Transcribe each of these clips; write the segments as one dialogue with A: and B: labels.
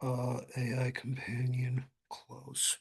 A: AI companion, close.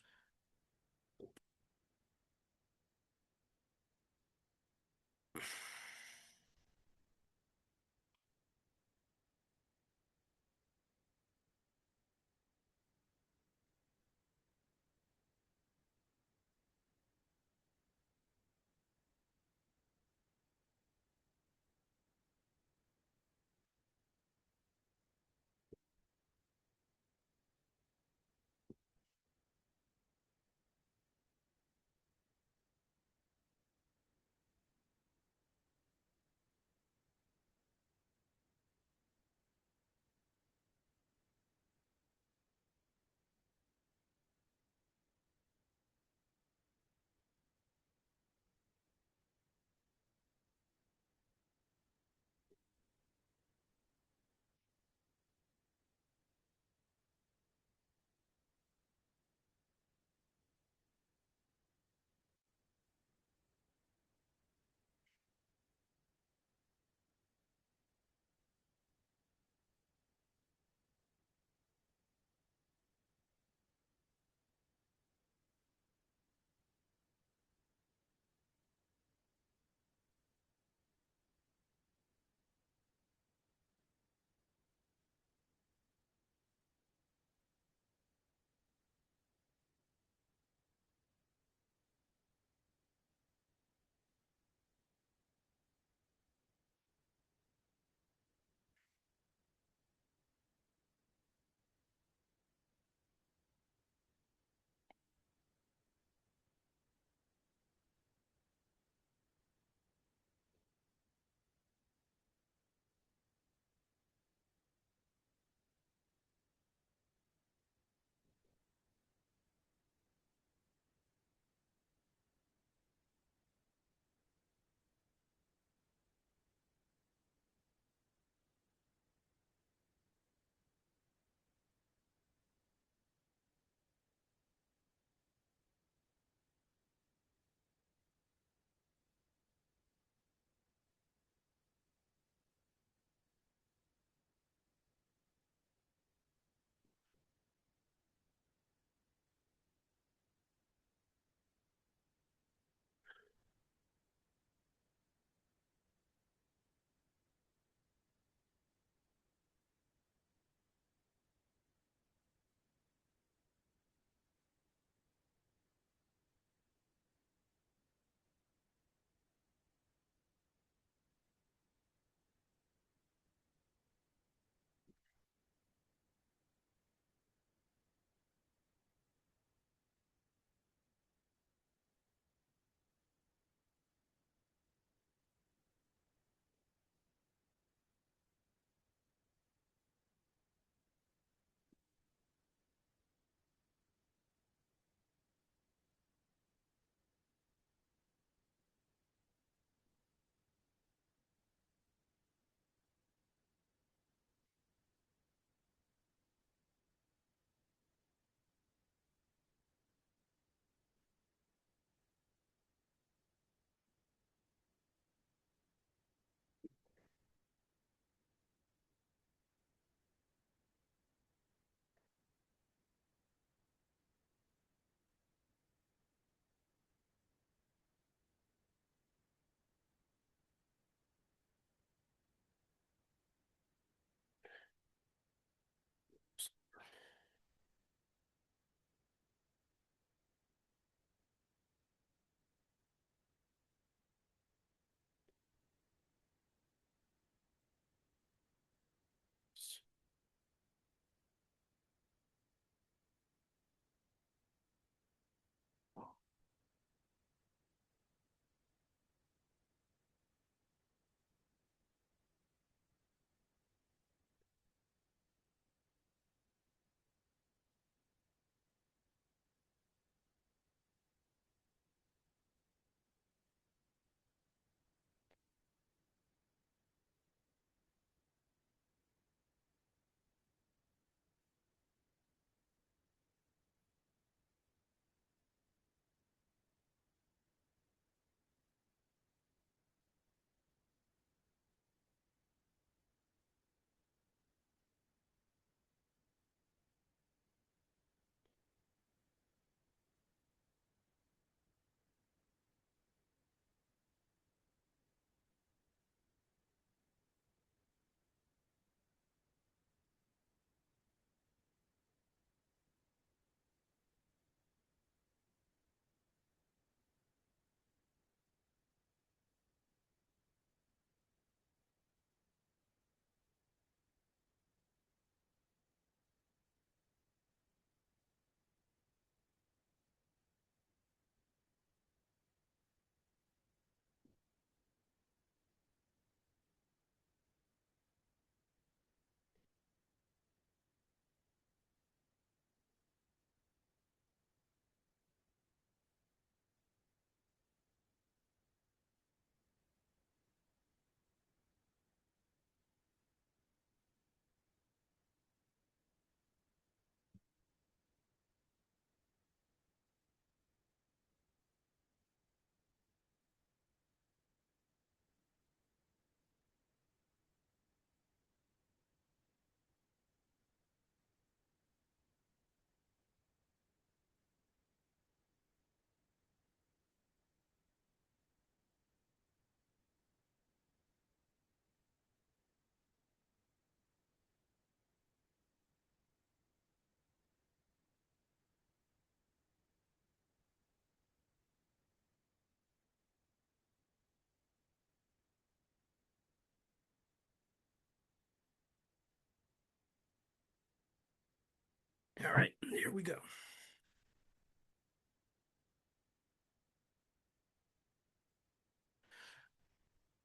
A: here we go.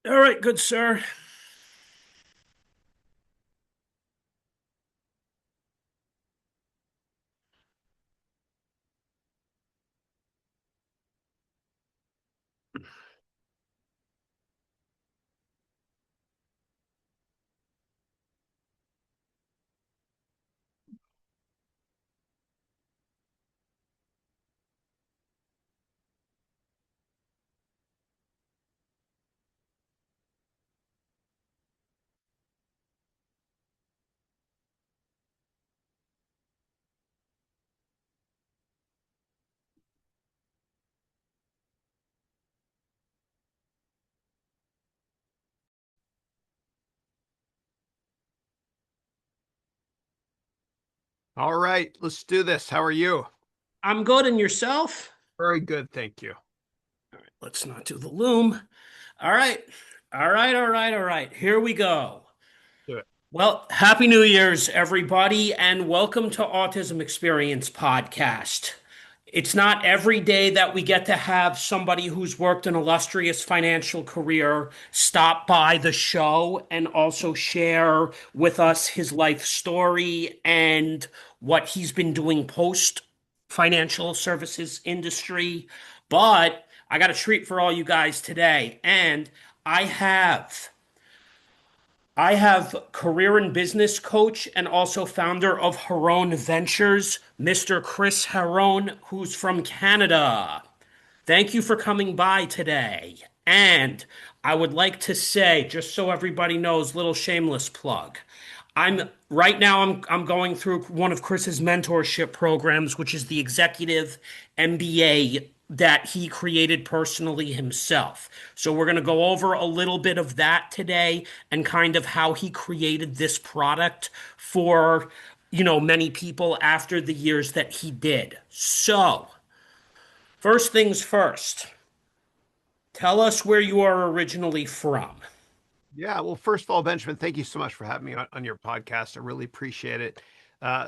A: All right, good sir.
B: All right, let's do this. How are you?
A: I'm good, and yourself?
B: Very good, thank you.
A: Let's not do the loom. All right. All right. Here we go.
B: Do it.
A: Well, Happy New Year's, everybody, and welcome to Autism Experience Podcast. It's not every day that we get to have somebody who's worked an illustrious financial career stop by the show and also share with us his life story and what he's been doing post financial services industry. But I got a treat for all you guys today, and I have. I have career and business coach and also founder of Haroun Ventures, Mr. Chris Haroun, who's from Canada. Thank you for coming by today. And I would like to say, just so everybody knows, little shameless plug. I'm going through one of Chris's mentorship programs, which is the executive MBA that he created personally himself. So we're going to go over a little bit of that today and kind of how he created this product for, many people after the years that he did. So, first things first, tell us where you are originally from.
B: Yeah, well, first of all, Benjamin, thank you so much for having me on your podcast. I really appreciate it.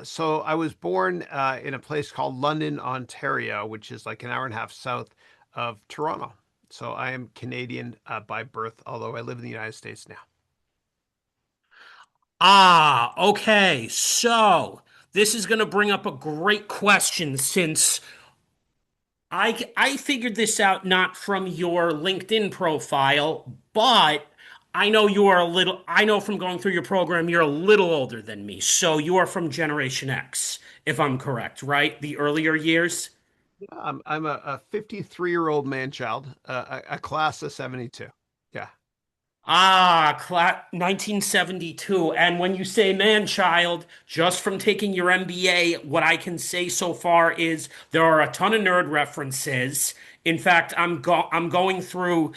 B: So I was born in a place called London, Ontario, which is like an hour and a half south of Toronto. So I am Canadian by birth, although I live in the United States now.
A: Ah, okay. So this is going to bring up a great question since I figured this out not from your LinkedIn profile, but I know from going through your program, you're a little older than me. So you are from Generation X, if I'm correct, right? The earlier years?
B: Yeah, I'm a 53-year-old man child, a class of 72. Yeah.
A: Ah, 1972. And when you say man child, just from taking your MBA, what I can say so far is there are a ton of nerd references. In fact, I'm going through,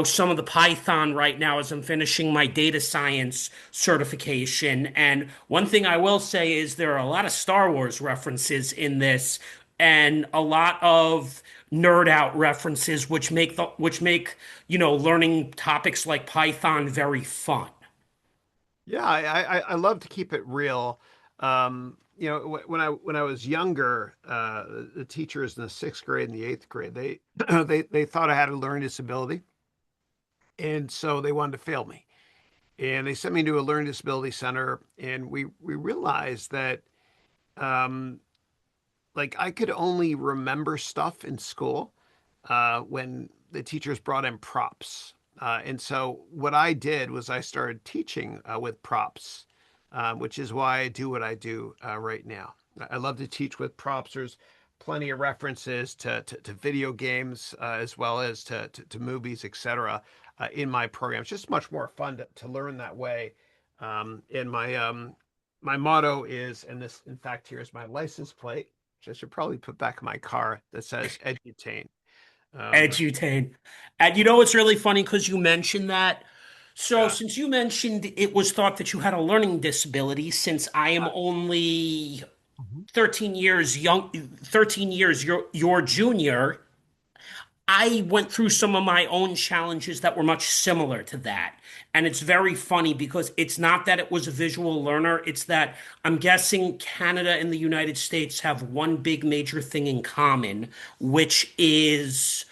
A: some of the Python right now as I'm finishing my data science certification. And one thing I will say is there are a lot of Star Wars references in this and a lot of nerd out references which make learning topics like Python very fun.
B: Yeah, I love to keep it real. When I was younger, the teachers in the sixth grade and the eighth grade, they they thought I had a learning disability, and so they wanted to fail me. And they sent me to a learning disability center, and we realized that um, like I could only remember stuff in school when the teachers brought in props. And so what I did was I started teaching with props, which is why I do what I do right now. I love to teach with props. There's plenty of references to video games as well as to movies, etc. In my program. It's just much more fun to learn that way. And my motto is, and this in fact here is my license plate, which I should probably put back in my car, that says edutain. Um,
A: Edutain. And you know what's really funny because you mentioned that. So
B: yeah.
A: since you mentioned it was thought that you had a learning disability, since I am only
B: Mhm.
A: 13 years your junior, I went through some of my own challenges that were much similar to that. And it's very funny because it's not that it was a visual learner, it's that I'm guessing Canada and the United States have one big major thing in common, which is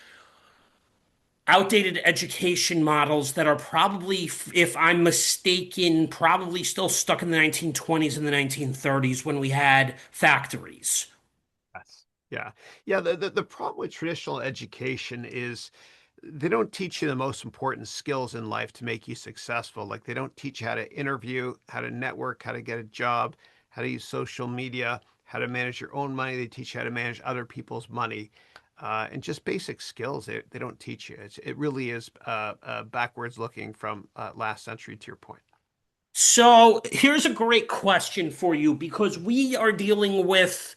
A: outdated education models that are probably, if I'm mistaken, probably still stuck in the 1920s and the 1930s when we had factories.
B: Yes. Yeah. Yeah. The problem with traditional education is they don't teach you the most important skills in life to make you successful. Like they don't teach you how to interview, how to network, how to get a job, how to use social media, how to manage your own money. They teach you how to manage other people's money. And just basic skills they don't teach you. It really is backwards looking from last century to your point.
A: So here's a great question for you because we are dealing with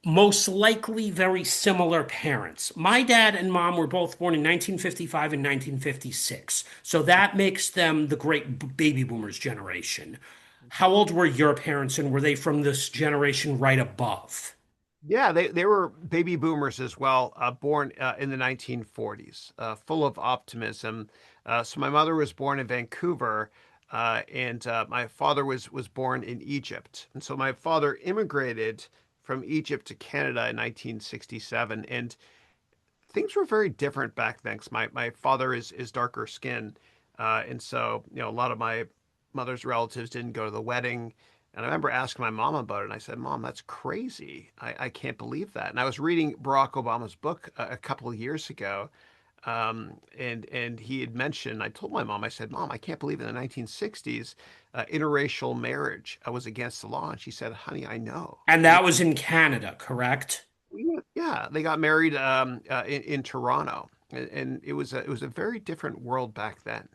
A: most likely very similar parents. My dad and mom were both born in 1955 and 1956. So that makes them the great baby boomers generation. How old were your parents and were they from this generation right above?
B: Yeah, they were baby boomers as well, born in the 1940s, full of optimism. So my mother was born in Vancouver, and my father was born in Egypt. And so my father immigrated from Egypt to Canada in 1967, and things were very different back then. 'Cause my father is darker skin, and so a lot of my mother's relatives didn't go to the wedding. And I remember asking my mom about it, and I said, "Mom, that's crazy. I can't believe that." And I was reading Barack Obama's book a couple of years ago, and he had mentioned. I told my mom, I said, "Mom, I can't believe in the 1960s, interracial marriage was against the law." And she said, "Honey, I know."
A: And that was in Canada, correct?
B: Yeah, they got married in Toronto, and it was a very different world back then.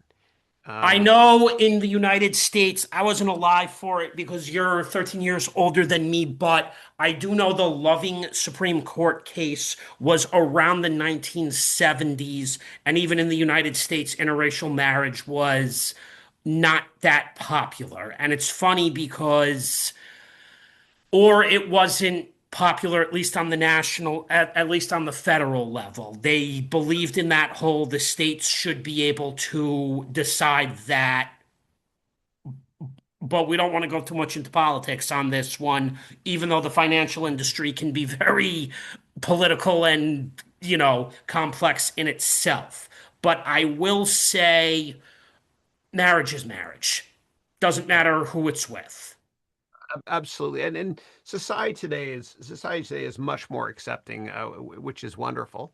A: I
B: Um,
A: know in the United States, I wasn't alive for it because you're 13 years older than me, but I do know the Loving Supreme Court case was around the 1970s. And even in the United States, interracial marriage was not that popular. And it's funny because or it wasn't popular, at least on the national, at least on the federal level. They believed in that whole the states should be able to decide that, but we don't want to go too much into politics on this one, even though the financial industry can be very political and, complex in itself. But I will say marriage is marriage. Doesn't matter who it's with.
B: Absolutely, and society today is much more accepting, which is wonderful.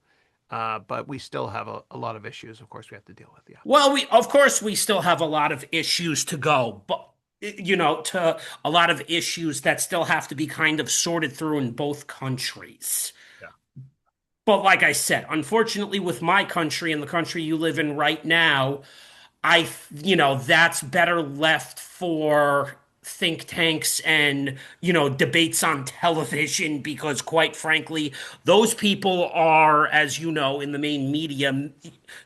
B: But we still have a lot of issues, of course, we have to deal with. Yeah,
A: Well, of course, we still have a lot of issues to go, but to a lot of issues that still have to be kind of sorted through in both countries.
B: yeah,
A: But like I said, unfortunately, with my country and the country you live in right now, that's better left for think tanks and, debates on television because, quite frankly, those people are, as you know, in the main media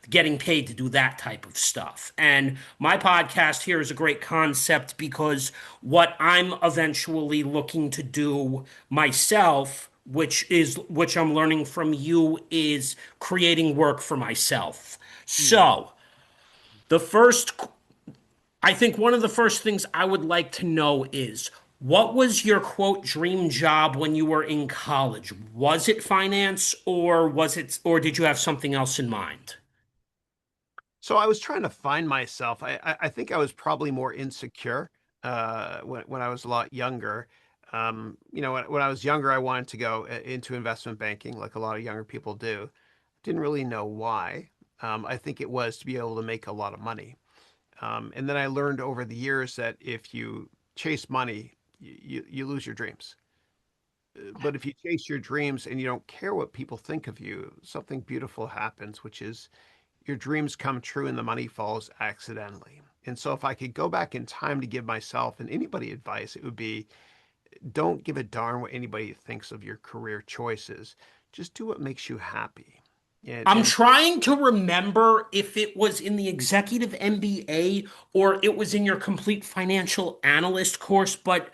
A: getting paid to do that type of stuff. And my podcast here is a great concept because what I'm eventually looking to do myself, which I'm learning from you, is creating work for myself.
B: mm,
A: So, the first, I think one of the first things I would like to know is what was your quote dream job when you were in college? Was it finance or did you have something else in mind?
B: so I was trying to find myself. I think I was probably more insecure when I was a lot younger. When I was younger, I wanted to go into investment banking, like a lot of younger people do. Didn't really know why. I think it was to be able to make a lot of money. And then I learned over the years that if you chase money, you lose your dreams. But if you chase your dreams and you don't care what people think of you, something beautiful happens, which is your dreams come true and the money falls accidentally. And so if I could go back in time to give myself and anybody advice, it would be don't give a darn what anybody thinks of your career choices. Just do what makes you happy. And
A: I'm
B: and
A: trying to remember if it was in the executive MBA or it was in your complete financial analyst course, but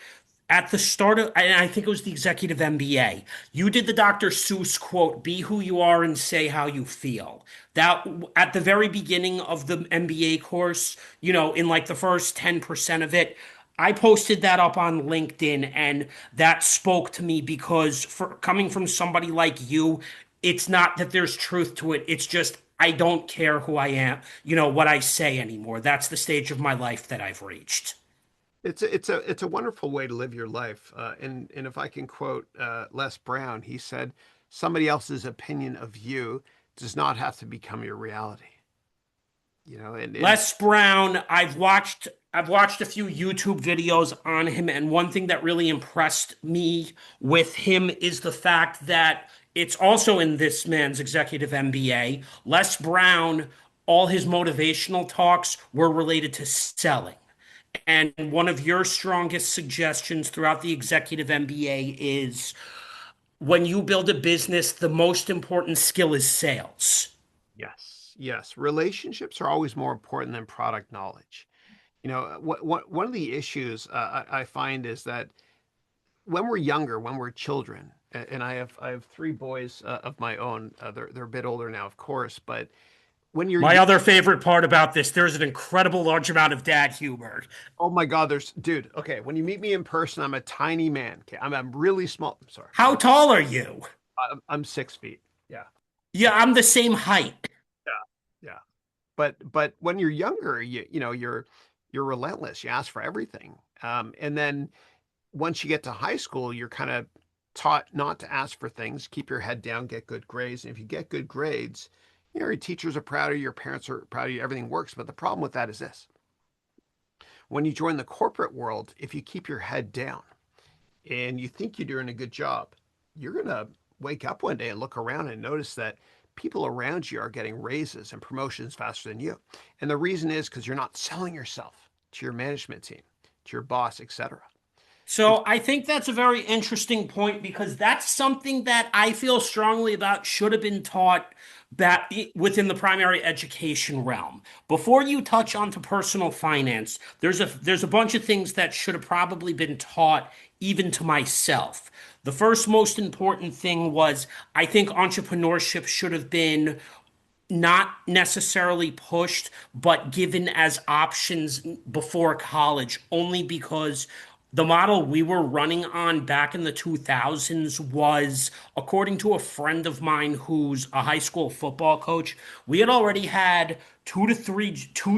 A: at the start of, and I think it was the executive MBA, you did the Dr. Seuss quote, be who you are and say how you feel. That at the very beginning of the MBA course, in like the first 10% of it, I posted that up on LinkedIn and that spoke to me because for coming from somebody like you, it's not that there's truth to it. It's just I don't care who I am, what I say anymore. That's the stage of my life that I've reached.
B: It's a wonderful way to live your life. And if I can quote Les Brown, he said, "Somebody else's opinion of you does not have to become your reality." And
A: Les Brown, I've watched a few YouTube videos on him, and one thing that really impressed me with him is the fact that it's also in this man's executive MBA. Les Brown, all his motivational talks were related to selling. And one of your strongest suggestions throughout the executive MBA is when you build a business, the most important skill is sales.
B: yes, yes, relationships are always more important than product knowledge. One of the issues I find is that when we're younger, when we're children, and I have three boys of my own. They're a bit older now, of course, but when you're
A: My other favorite part about this, there's an incredible large amount of dad humor.
B: oh my God, there's dude. Okay, when you meet me in person, I'm a tiny man. Okay, I'm really small. I'm sorry.
A: How tall are you?
B: I'm 6 feet. Yeah,
A: Yeah, I'm the same height.
B: yeah, yeah. But when you're younger, you're relentless. You ask for everything. And then once you get to high school, you're kind of taught not to ask for things. Keep your head down, get good grades. And if you get good grades, your teachers are proud of you, your parents are proud of you, everything works. But the problem with that is this: when you join the corporate world, if you keep your head down and you think you're doing a good job, you're going to wake up one day and look around and notice that people around you are getting raises and promotions faster than you. And the reason is because you're not selling yourself to your management team, to your boss, etc. And
A: So I think that's a very interesting point because that's something that I feel strongly about should have been taught that within the primary education realm. Before you touch onto personal finance, there's a bunch of things that should have probably been taught even to myself. The first most important thing was I think entrepreneurship should have been not necessarily pushed, but given as options before college, only because the model we were running on back in the 2000s was, according to a friend of mine who's a high school football coach, we had already had two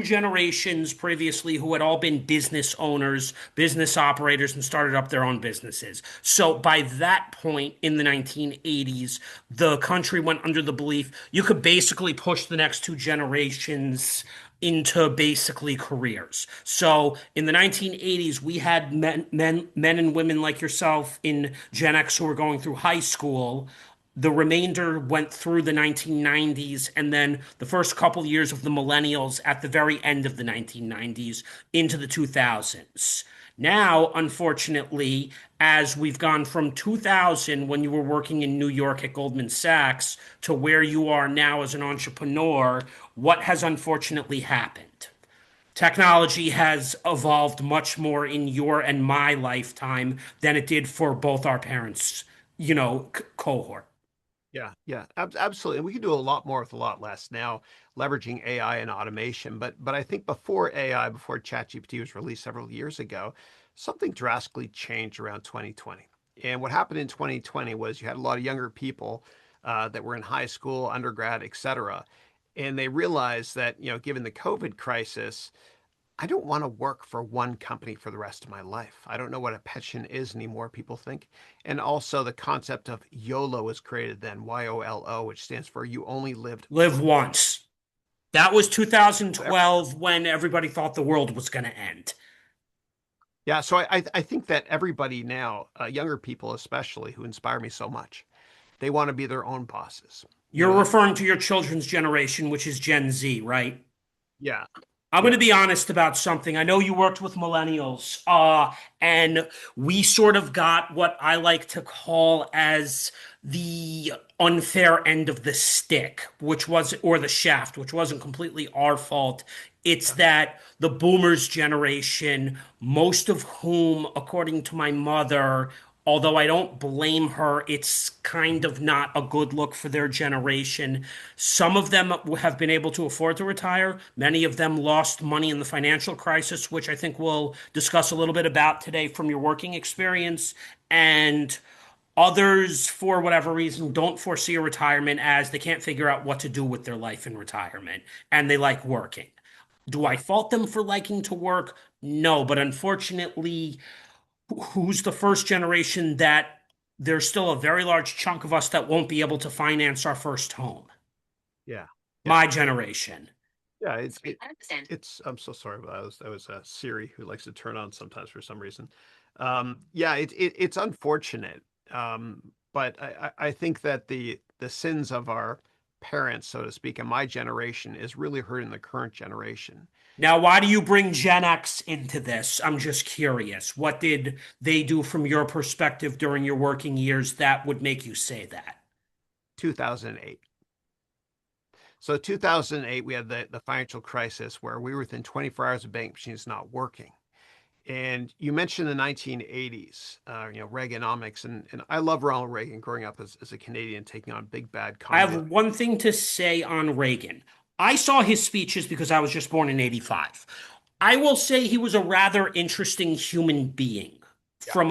A: generations previously who had all been business owners, business operators, and started up their own businesses. So by that point in the 1980s, the country went under the belief you could basically push the next two generations into basically careers. So in the 1980s, we had men and women like yourself in Gen X who were going through high school. The remainder went through the 1990s and then the first couple years of the millennials at the very end of the 1990s into the 2000s. Now, unfortunately, as we've gone from 2000, when you were working in New York at Goldman Sachs, to where you are now as an entrepreneur, what has unfortunately happened? Technology has evolved much more in your and my lifetime than it did for both our parents, cohort.
B: yeah, yeah, absolutely. And we can do a lot more with a lot less now, leveraging AI and automation. But I think before AI, before ChatGPT was released several years ago, something drastically changed around 2020. And what happened in 2020 was you had a lot of younger people that were in high school, undergrad, etc. And they realized that, given the COVID crisis, I don't want to work for one company for the rest of my life. I don't know what a pension is anymore, people think. And also the concept of YOLO was created then, YOLO, which stands for you only lived.
A: Live once. That was 2012 when everybody thought the world was going to end.
B: Yeah, so I think that everybody now, younger people especially, who inspire me so much, they want to be their own bosses. You
A: You're
B: know,
A: referring to your children's generation, which is Gen Z, right?
B: yeah,
A: I'm going
B: yeah,
A: to be honest about something. I know you worked with millennials, and we sort of got what I like to call as the unfair end of the stick, or the shaft, which wasn't completely our fault It's
B: Yeah.
A: that the boomers generation, most of whom, according to my mother, although I don't blame her, it's kind
B: Mhm.
A: of not a good look for their generation. Some of them have been able to afford to retire. Many of them lost money in the financial crisis, which I think we'll discuss a little bit about today from your working experience. And others, for whatever reason, don't foresee a retirement as they can't figure out what to do with their life in retirement and they like working. Do I
B: Yeah.
A: fault them for liking to work? No, but unfortunately, who's the first generation that there's still a very large chunk of us that won't be able to finance our first home?
B: Yeah. Yeah.
A: My generation.
B: Yeah. It's I'm so sorry, but that was Siri who likes to turn on sometimes for some reason. Yeah, it's unfortunate. But I think that the sins of our parents, so to speak, and my generation is really hurting the current generation.
A: Now, why do you bring Gen X into this? I'm just curious. What did they do from your perspective during your working years that would make you say that?
B: 2008. So 2008, we had the financial crisis where we were within 24 hours of bank machines not working. And you mentioned the 1980s, Reaganomics, and I love Ronald Reagan growing up as a Canadian taking on big bad
A: I have
B: communism.
A: one thing to say on Reagan. I saw his speeches because I was just born in 85. I will say he was a rather interesting human being
B: Yeah.
A: from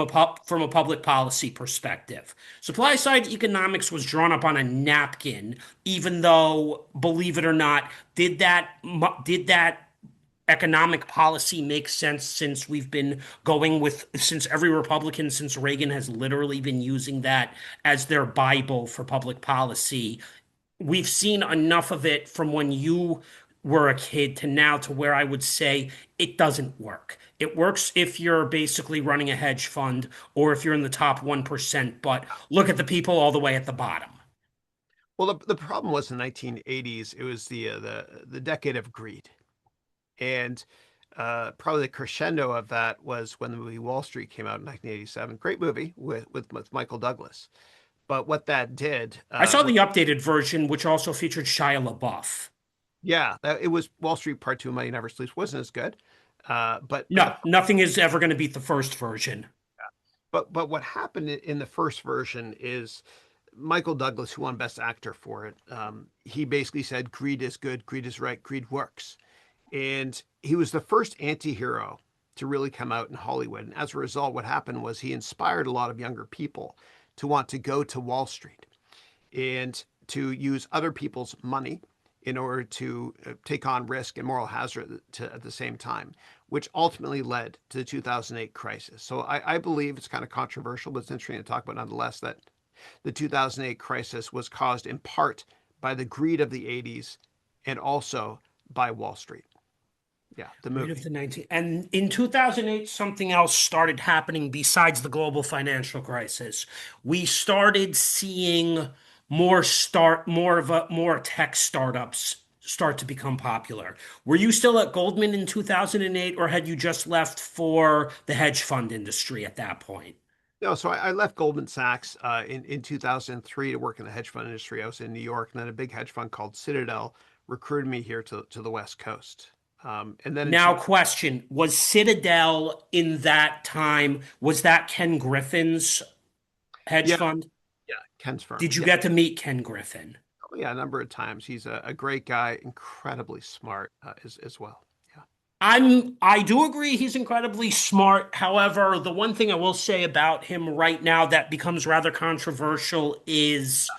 A: a public policy perspective. Supply side economics was drawn up on a napkin, even though, believe it or not, did that economic policy make sense since we've been going with since every Republican since Reagan has literally been using that as their Bible for public policy. We've seen enough of it from when you were a kid to now to where I would say it doesn't work. It works if you're basically running a hedge fund or if you're in the top 1%, but look at the people all the way at the bottom.
B: Well, the problem was in the 1980s, it was the decade of greed. And probably the crescendo of that was when the movie Wall Street came out in 1987. Great movie with Michael Douglas. But what that did,
A: I saw the updated version, which also featured Shia LaBeouf.
B: yeah, it was Wall Street Part Two. Money Never Sleeps wasn't as good. But the
A: No, nothing is ever going to beat the first version.
B: but what happened in the first version is Michael Douglas, who won Best Actor for it, he basically said greed is good, greed is right, greed works, and he was the first anti-hero to really come out in Hollywood. And as a result, what happened was he inspired a lot of younger people to want to go to Wall Street and to use other people's money in order to take on risk and moral hazard at the same time, which ultimately led to the 2008 crisis. So I believe it's kind of controversial, but it's interesting to talk about nonetheless that the 2008 crisis was caused in part by the greed of the 80s and also by Wall Street. Yeah, the
A: Great of
B: movie.
A: the 19 and in 2008 something else started happening besides the global financial crisis. We started seeing more tech startups start to become popular. Were you still at Goldman in 2008 or had you just left for the hedge fund industry at that point?
B: No, so I left Goldman Sachs in 2003 to work in the hedge fund industry. I was in New York, and then a big hedge fund called Citadel recruited me here to the West Coast. And then in
A: Now, question, was Citadel in that time, was that Ken Griffin's hedge
B: yeah,
A: fund?
B: yeah, Ken's firm.
A: Did you
B: Yeah,
A: get to meet Ken Griffin?
B: oh, yeah, a number of times. He's a great guy, incredibly smart as well. Yeah.
A: I do agree he's incredibly smart. However, the one thing I will say about him right now that becomes rather controversial is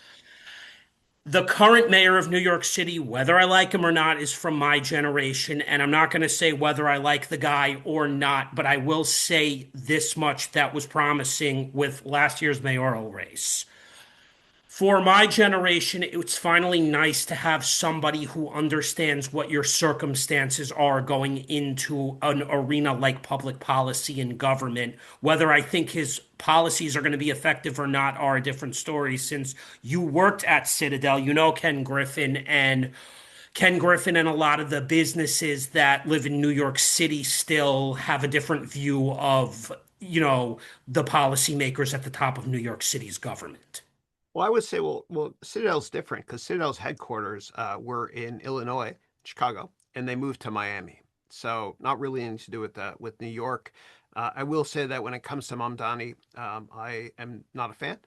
A: the current mayor of New York City, whether I like him or not, is from my generation. And I'm not going to say whether I like the guy or not, but I will say this much that was promising with last year's mayoral race. For my generation, it's finally nice to have somebody who understands what your circumstances are going into an arena like public policy and government. Whether I think his policies are going to be effective or not are a different story. Since you worked at Citadel, you know Ken Griffin and a lot of the businesses that live in New York City still have a different view of, the policymakers at the top of New York City's government.
B: Well, I would say, well, Citadel's different because Citadel's headquarters were in Illinois, Chicago. and they moved to Miami. So not really anything to do with New York. I will say that when it comes to Mamdani, I am not a fan.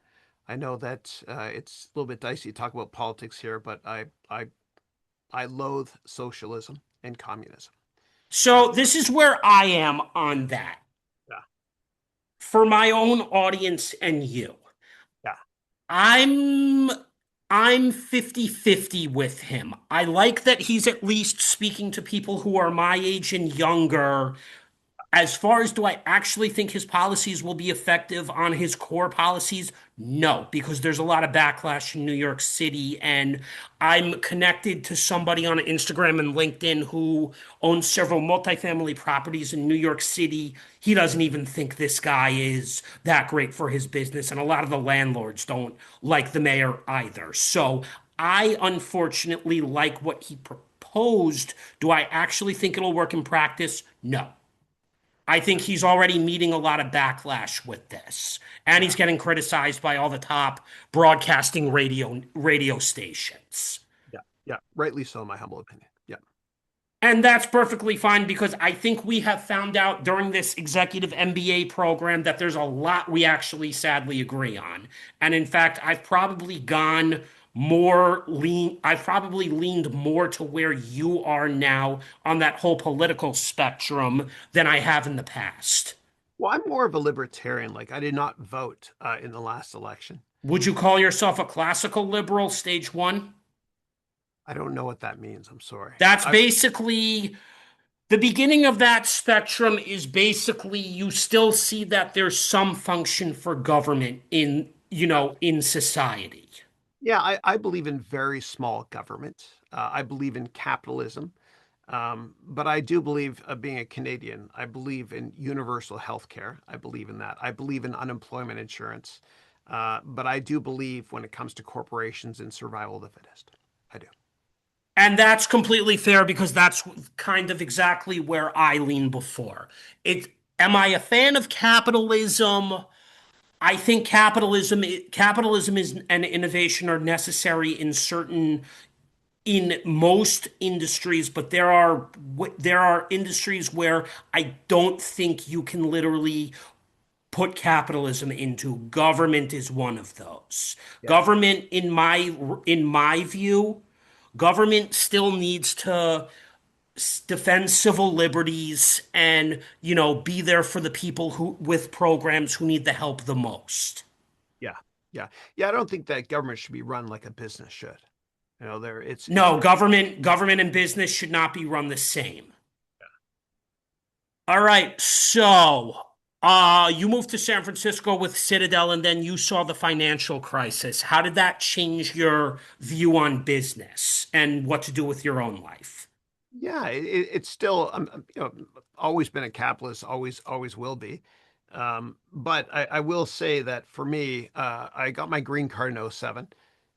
B: I know that it's a little bit dicey to talk about politics here, but I loathe socialism and communism. Uh,
A: So this is where I am on that.
B: yeah,
A: For my own audience and you,
B: yeah,
A: I'm I'm 50-50 with him. I like that he's at least speaking to people who are my age and younger. As far as do I actually think his policies will be effective on his core policies? No, because there's a lot of backlash in New York City, and I'm connected to somebody on Instagram and LinkedIn who owns several multifamily properties in New York City. He doesn't even think this guy is that great for his business, and a lot of the landlords don't like the mayor either. So I unfortunately like what he proposed. Do I actually think it'll work in practice? No. I think he's already meeting a lot of backlash with this, and he's
B: yeah,
A: getting criticized by all the top broadcasting radio stations.
B: yeah, yeah. Rightly so, in my humble opinion. Yeah.
A: And that's perfectly fine because I think we have found out during this executive MBA program that there's a lot we actually sadly agree on. And in fact, I've probably leaned more to where you are now on that whole political spectrum than I have in the past.
B: Well, I'm more of a libertarian. Like I did not vote in the last election.
A: Would you call yourself a classical liberal, stage one?
B: I don't know what that means. I'm sorry.
A: That's basically the beginning of that spectrum is basically you still see that there's some function for government in society.
B: Yeah, I believe in very small government. I believe in capitalism. But I do believe, being a Canadian, I believe in universal health care. I believe in that. I believe in unemployment insurance. But I do believe when it comes to corporations in survival of the fittest. I do.
A: And that's completely fair because that's kind of exactly where I lean before. It Am I a fan of capitalism? I think capitalism is and innovation are necessary in most industries, but there are industries where I don't think you can literally put capitalism into. Government is one of those.
B: Yeah,
A: Government, in my view, government still needs to defend civil liberties and be there for the people who with programs who need the help the most.
B: yeah, yeah, yeah. I don't think that government should be run like a business should. There it's
A: No, government and business should not be run the same. All right, so you moved to San Francisco with Citadel and then you saw the financial crisis. How did that change your view on business and what to do with your own life?
B: yeah, it's still always been a capitalist, always will be. But I will say that for me, I got my green card in '07.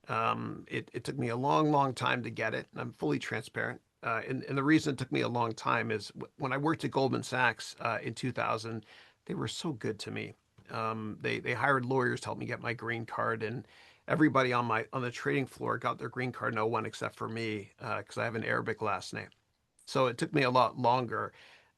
B: It took me a long time to get it, and I'm fully transparent. And the reason it took me a long time is when I worked at Goldman Sachs in 2000, they were so good to me. They hired lawyers to help me get my green card, and everybody on the trading floor got their green card in '01 except for me because I have an Arabic last name. So it took me a lot longer.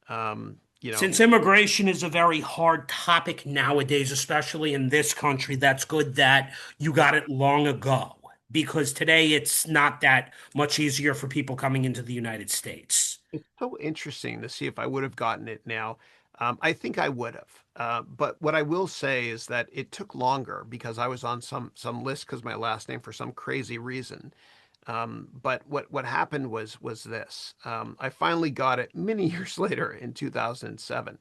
B: Um, you know,
A: Since immigration is a very hard topic nowadays, especially in this country, that's good that you got it long ago because today it's not that much easier for people coming into the United States.
B: it's so interesting to see if I would have gotten it now. I think I would have. But what I will say is that it took longer because I was on some list because my last name for some crazy reason. But what happened was this. I finally got it many years later in 2007.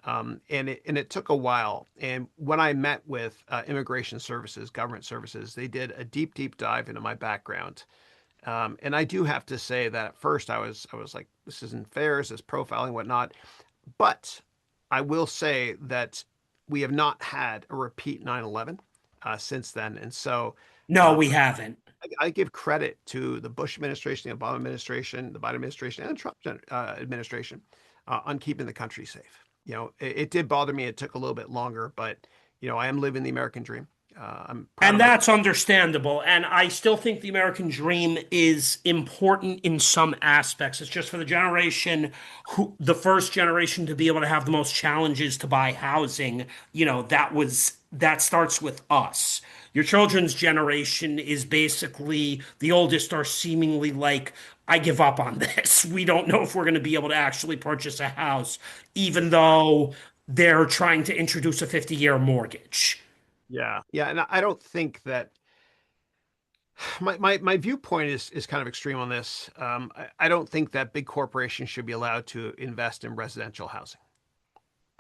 B: And it took a while. And when I met with immigration services, government services, they did a deep dive into my background. And I do have to say that at first I was like, this isn't fair, is this profiling, whatnot. But I will say that we have not had a repeat 9/11 since then. And so
A: No,
B: uh,
A: we haven't.
B: I give credit to the Bush administration, the Obama administration, the Biden administration, and the Trump administration on keeping the country safe. It did bother me. It took a little bit longer, but I am living the American dream. I'm proud
A: And
B: of my.
A: that's understandable. And I still think the American dream is important in some aspects. It's just for the generation the first generation to be able to have the most challenges to buy housing, that starts with us. Your children's generation is basically the oldest are seemingly like, I give up on this. We don't know if we're going to be able to actually purchase a house, even though they're trying to introduce a 50-year mortgage.
B: Yeah, yeah, and I don't think that my viewpoint is kind of extreme on this. I don't think that big corporations should be allowed to invest in residential housing.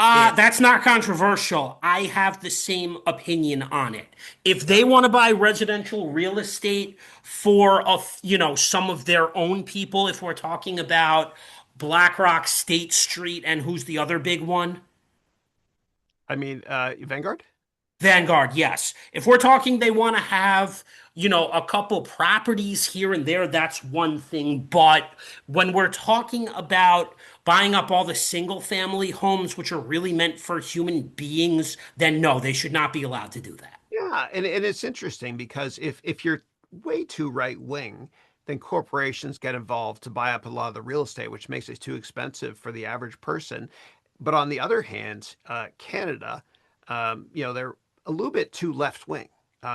B: And
A: That's not controversial. I have the same opinion on it. If
B: yeah,
A: they want to buy residential real estate for some of their own people, if we're talking about BlackRock, State Street, and who's the other big one?
B: I mean, Vanguard.
A: Vanguard, yes. If we're talking they want to have, a couple properties here and there, that's one thing. But when we're talking about buying up all the single family homes, which are really meant for human beings, then no, they should not be allowed to do that.
B: Yeah, and it's interesting because if you're way too right wing, then corporations get involved to buy up a lot of the real estate, which makes it too expensive for the average person. But on the other hand, Canada, they're a little bit too left wing.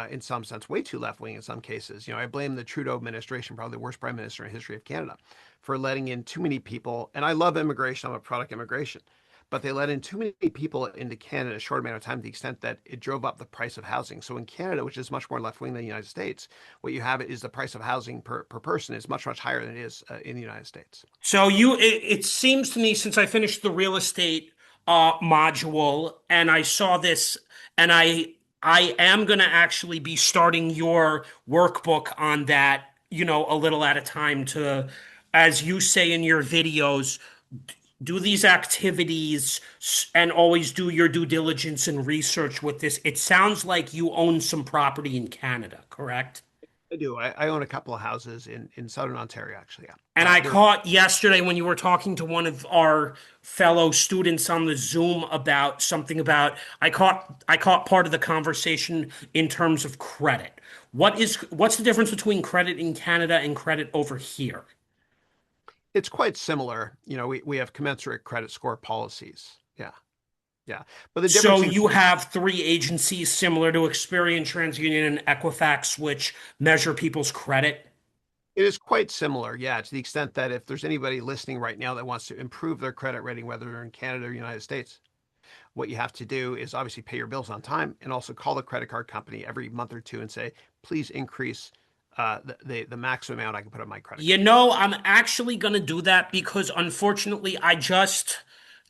B: In some sense, way too left wing in some cases. I blame the Trudeau administration, probably the worst prime minister in the history of Canada, for letting in too many people. And I love immigration. I'm a product of immigration, but they let in too many people into Canada in a short amount of time to the extent that it drove up the price of housing. So in Canada, which is much more left wing than the United States, what you have is the price of housing per person is much, much higher than it is in the United States.
A: So it seems to me since I finished the real estate module and I saw this and I am going to actually be starting your workbook on that, a little at a time to, as you say in your videos, do these activities and always do your due diligence and research with this. It sounds like you own some property in Canada, correct?
B: I do. I own a couple of houses in southern Ontario, actually. Yeah.
A: And I
B: They're
A: caught yesterday when you were talking to one of our fellow students on the Zoom about something about I caught part of the conversation in terms of credit. What's the difference between credit in Canada and credit over here?
B: it's quite similar. We have commensurate credit score policies. Yeah, yeah. But the difference
A: So
B: in
A: you have three agencies similar to Experian, TransUnion, and Equifax, which measure people's credit.
B: it is quite similar, yeah, to the extent that if there's anybody listening right now that wants to improve their credit rating, whether they're in Canada or United States, what you have to do is obviously pay your bills on time and also call the credit card company every month or two and say, please increase the maximum amount I can put on my credit card.
A: I'm actually going to do that because unfortunately, I just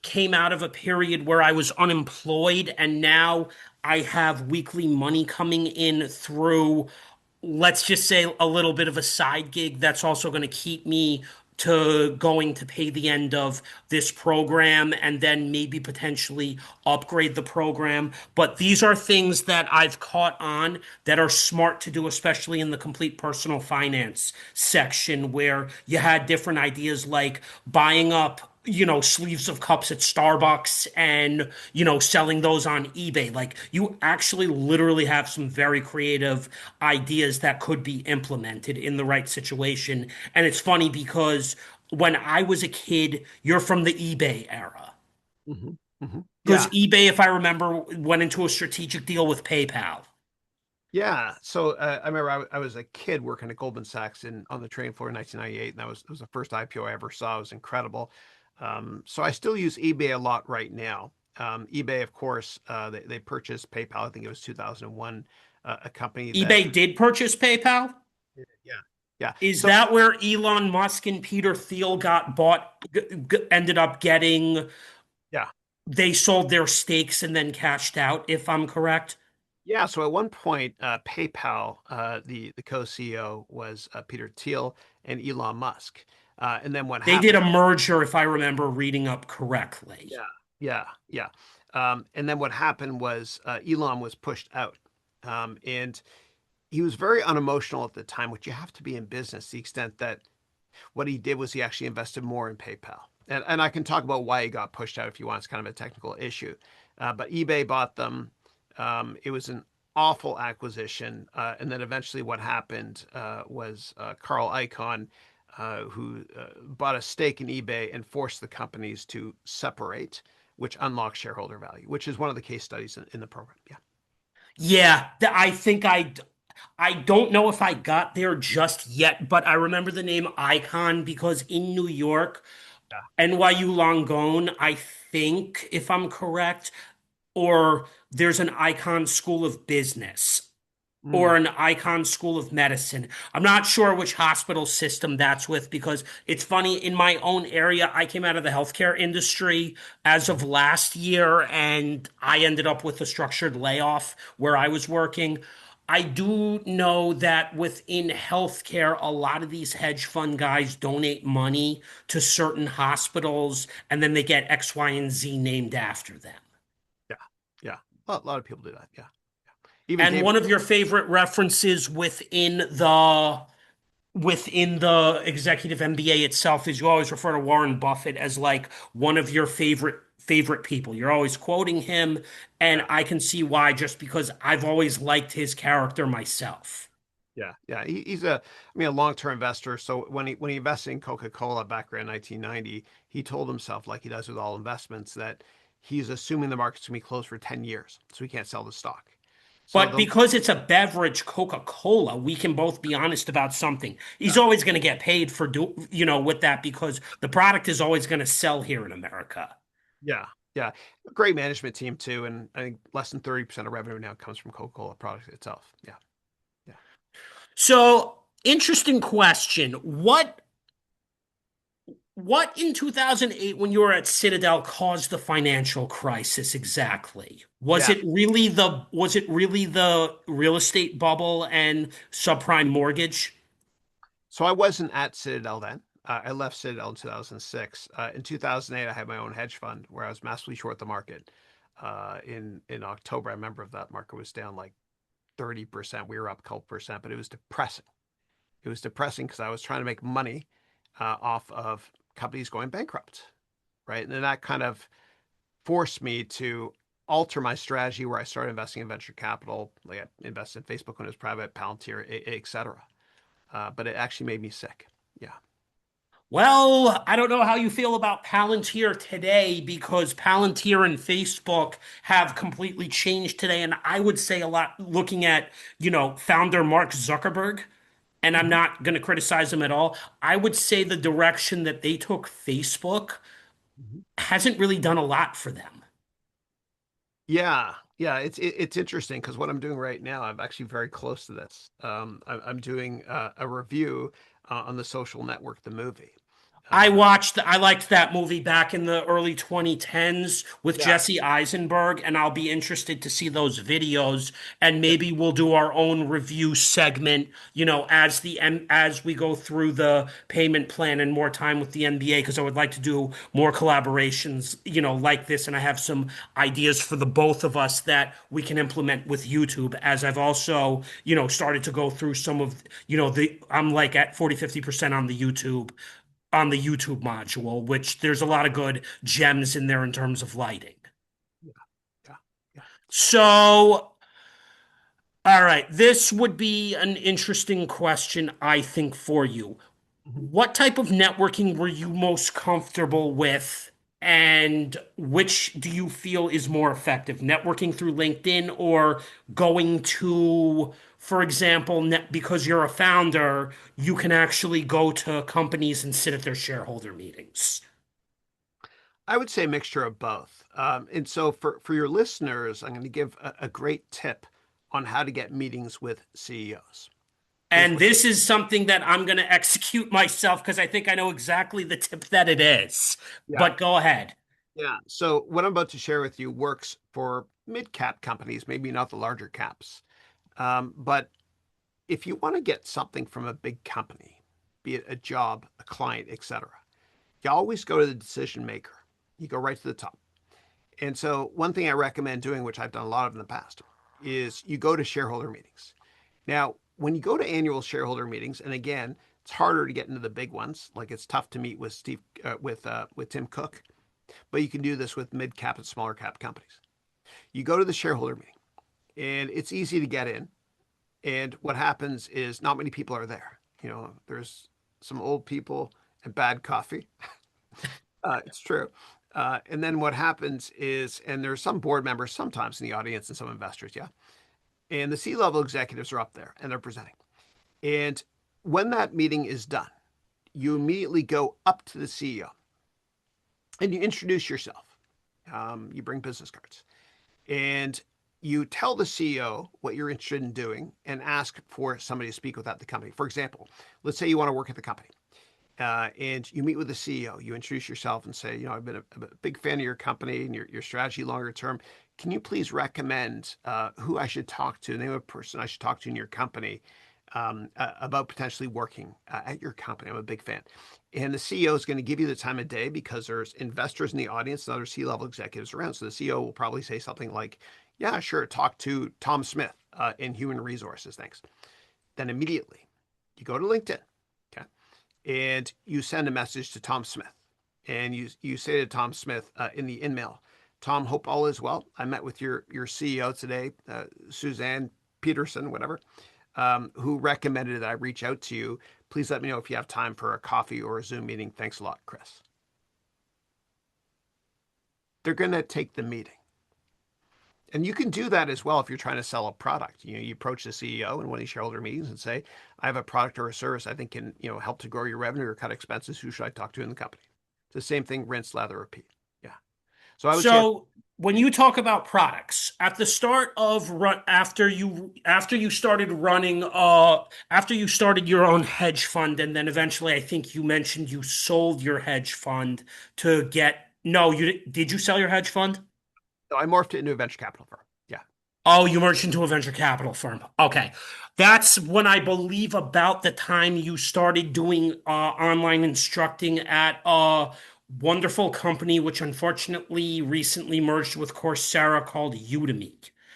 A: came out of a period where I was unemployed and now I have weekly money coming in through, let's just say, a little bit of a side gig that's also going to keep me to going to pay the end of this program and then maybe potentially upgrade the program. But these are things that I've caught on that are smart to do, especially in the complete personal finance section where you had different ideas like buying up sleeves of cups at Starbucks and, selling those on eBay. Like you actually literally have some very creative ideas that could be implemented in the right situation. And it's funny because when I was a kid, you're from the eBay era.
B: Hmm. Hmm.
A: Because
B: Yeah.
A: eBay, if I remember, went into a strategic deal with PayPal.
B: Yeah. So I remember I was a kid working at Goldman Sachs on the trading floor in 1998, and it was the first IPO I ever saw. It was incredible. So I still use eBay a lot right now. eBay, of course, they purchased PayPal. I think it was 2001, a company that.
A: eBay did purchase PayPal.
B: Yeah. Yeah.
A: Is
B: So
A: that where Elon Musk and Peter Thiel got bought, ended up getting,
B: yeah.
A: they sold their stakes and then cashed out, if I'm correct?
B: Yeah. So at one point, PayPal, the co-CEO was Peter Thiel and Elon Musk. And then what
A: They did
B: happened?
A: a merger, if I remember reading up correctly.
B: Yeah. Yeah. Yeah. And then what happened was Elon was pushed out. And he was very unemotional at the time, which you have to be in business, to the extent that what he did was he actually invested more in PayPal. And I can talk about why he got pushed out if you want. It's kind of a technical issue. But eBay bought them. It was awful acquisition. And then eventually what happened was Carl Icahn, who bought a stake in eBay and forced the companies to separate, which unlocks shareholder value, which is one of the case studies in the program. Yeah.
A: Yeah, I think I don't know if I got there just yet, but I remember the name Icon because in New York,
B: Yeah.
A: NYU Langone, I think, if I'm correct, or there's an Icon School of Business
B: Mm.
A: or an Icon School of Medicine. I'm not sure which hospital system that's with because it's funny, in my own area, I came out of the healthcare industry as of last year and I ended up with a structured layoff where I was working. I do know that within healthcare, a lot of these hedge fund guys donate money to certain hospitals and then they get X, Y, and Z named after them.
B: Yeah. Yeah. A lot of people do that. Yeah. Even
A: And
B: David.
A: one of your favorite references within the executive MBA itself is you always refer to Warren Buffett as like one of your favorite people. You're always quoting him, and
B: Yeah.
A: I can see why just because I've always liked his character myself.
B: Yeah, yeah, he's a long-term investor. So when he invested in Coca-Cola back around 1990, he told himself, like he does with all investments, that he's assuming the market's gonna be closed for 10 years, so he can't sell the stock. So
A: But
B: the
A: because it's a beverage, Coca-Cola, we can both be honest about something. He's
B: yeah,
A: always going to get paid for with that because the product is always going to sell here in America.
B: yeah, yeah, great management team too, and I think less than 30% of revenue now comes from Coca-Cola product itself. Yeah, yeah.
A: So, interesting question. What in 2008 when you were at Citadel caused the financial crisis exactly?
B: Yeah.
A: Was it really the real estate bubble and subprime mortgage?
B: So I wasn't at Citadel then. I left Citadel in 2006. In 2008, I had my own hedge fund where I was massively short the market. In October, I remember that market was down like 30%. We were up a couple percent, but it was depressing. It was depressing because I was trying to make money off of companies going bankrupt, right? And then that kind of forced me to alter my strategy where I started investing in venture capital. Like I invested in Facebook when it was private, Palantir, et cetera. But it actually made me sick. Yeah.
A: Well, I don't know how you feel about Palantir today because Palantir and Facebook have completely changed today. And I would say a lot looking at, founder Mark Zuckerberg, and I'm
B: Mhm.
A: not going to criticize him at all. I would say the direction that they took Facebook
B: Mhm.
A: hasn't really done a lot for them.
B: Yeah, yeah, it's interesting because what I'm doing right now, I'm actually very close to this. I'm doing a review on The Social Network, the movie. Uh,
A: I liked that movie back in the early 2010s with
B: yeah,
A: Jesse Eisenberg, and I'll be interested to see those videos. And
B: yeah,
A: maybe we'll do our own review segment, as we go through the payment plan and more time with the NBA, because I would like to do more collaborations, like this. And I have some ideas for the both of us that we can implement with YouTube, as I've also, started to go through some of, I'm like at 40-50% on the YouTube module, which there's a lot of good gems in there in terms of lighting.
B: yeah, yeah, yeah.
A: So, all right, this would be an interesting question, I think, for you.
B: Mhm.
A: What type of networking were you most comfortable with, and which do you feel is more effective? Networking through LinkedIn or going to, for example, because you're a founder, you can actually go to companies and sit at their shareholder meetings?
B: I would say a mixture of both. And so for your listeners, I'm going to give a great tip on how to get meetings with CEOs. Here's
A: And
B: what.
A: this is something that I'm going to execute myself because I think I know exactly the tip that it is.
B: Yeah,
A: But go ahead.
B: yeah. So what I'm about to share with you works for mid-cap companies, maybe not the larger caps. But if you want to get something from a big company, be it a job, a client, etc., you always go to the decision maker. You go right to the top. And so, one thing I recommend doing, which I've done a lot of in the past, is you go to shareholder meetings. Now, when you go to annual shareholder meetings, and again, it's harder to get into the big ones. Like it's tough to meet with with Tim Cook, but you can do this with mid cap and smaller cap companies. You go to the shareholder meeting, and it's easy to get in. And what happens is not many people are there. There's some old people and bad coffee. It's true. And then what happens is, and there's some board members sometimes in the audience and some investors, yeah. And the C-level executives are up there and they're presenting. And when that meeting is done, you immediately go up to the CEO and you introduce yourself. You bring business cards and you tell the CEO what you're interested in doing and ask for somebody to speak without the company. For example, let's say you want to work at the company and you meet with the CEO. You introduce yourself and say, I've been a big fan of your company and your strategy longer term. Can you please recommend who I should talk to, the name of a person I should talk to in your company about potentially working at your company? I'm a big fan. And the CEO is going to give you the time of day because there's investors in the audience and other C-level executives around. So the CEO will probably say something like, yeah, sure, talk to Tom Smith in human resources. Thanks. Then immediately you go to LinkedIn, okay, and you send a message to Tom Smith. And you say to Tom Smith in the email, Tom, hope all is well. I met with your CEO today, Suzanne Peterson, whatever, who recommended that I reach out to you. Please let me know if you have time for a coffee or a Zoom meeting. Thanks a lot, Chris. They're going to take the meeting. And you can do that as well if you're trying to sell a product. You approach the CEO in one of these shareholder meetings and say, I have a product or a service I think can, help to grow your revenue or cut expenses. Who should I talk to in the company? It's the same thing, rinse, lather, repeat. Yeah. So I would say,
A: So when you talk about products, at the start of after you started running after you started your own hedge fund, and then eventually I think you mentioned you sold your hedge fund to get no, did you sell your hedge fund?
B: so I morphed it into a venture capital firm. Yeah.
A: Oh, you merged into a venture capital firm. Okay. That's when I believe about the time you started doing online instructing at a wonderful company, which unfortunately recently merged with Coursera called Udemy.